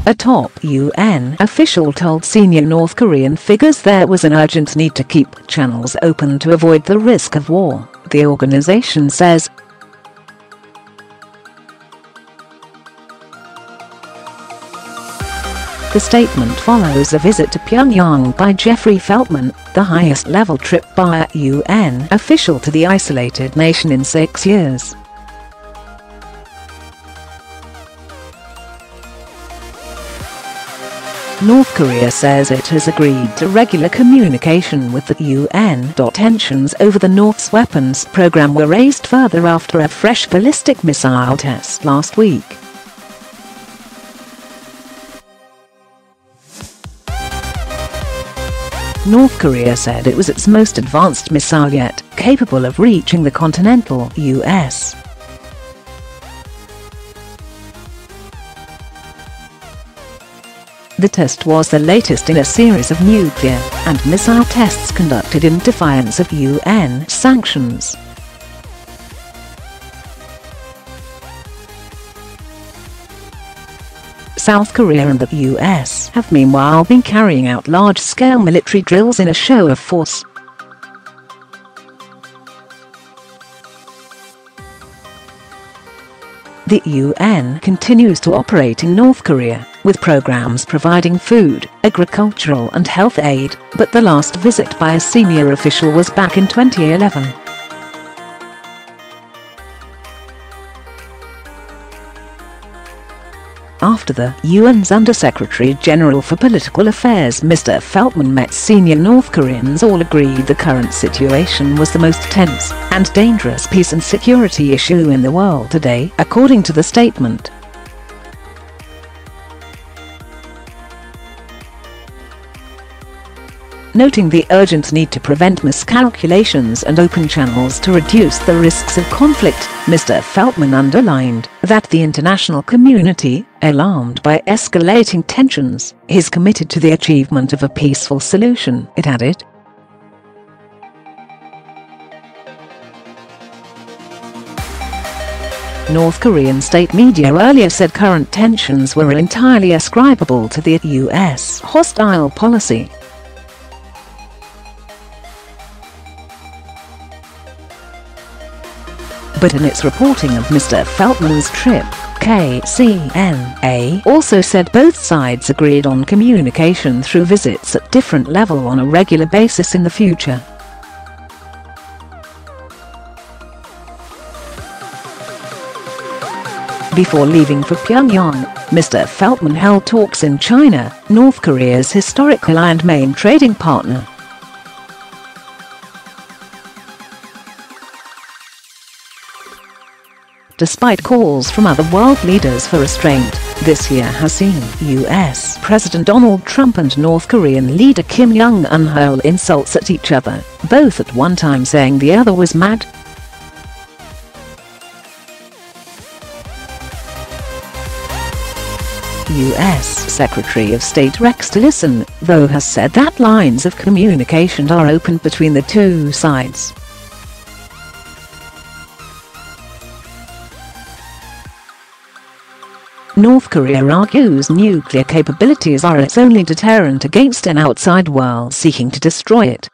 A top UN official told senior North Korean figures there was an urgent need to keep channels open to avoid the risk of war, the organization says. The statement follows a visit to Pyongyang by Jeffrey Feltman, the highest-level trip by a UN official to the isolated nation in 6 years. North Korea says it has agreed to regular communication with the UN. Tensions over the North's weapons program were raised further after a fresh ballistic missile test last week. North Korea said it was its most advanced missile yet, capable of reaching the continental US. The test was the latest in a series of nuclear and missile tests conducted in defiance of UN sanctions. South Korea and the US have meanwhile been carrying out large-scale military drills in a show of force. The UN continues to operate in North Korea, with programs providing food, agricultural and health aid, but the last visit by a senior official was back in 2011. After the UN's Under-Secretary-General for Political Affairs Mr Feltman met senior North Koreans, all agreed the current situation was the most tense and dangerous peace and security issue in the world today, according to the statement. Noting the urgent need to prevent miscalculations and open channels to reduce the risks of conflict, Mr Feltman underlined that the international community, alarmed by escalating tensions, is committed to the achievement of a peaceful solution, it added. North Korean state media earlier said current tensions were entirely ascribable to the US hostile policy. But in its reporting of Mr Feltman's trip, KCNA also said both sides agreed on communication through visits at different levels on a regular basis in the future. Before leaving for Pyongyang, Mr Feltman held talks in China, North Korea's historical and main trading partner. Despite calls from other world leaders for restraint, this year has seen US President Donald Trump and North Korean leader Kim Jong-un hurl insults at each other, both at one time saying the other was mad. US Secretary of State Rex Tillerson, though, has said that lines of communication are open between the two sides. North Korea argues nuclear capabilities are its only deterrent against an outside world seeking to destroy it.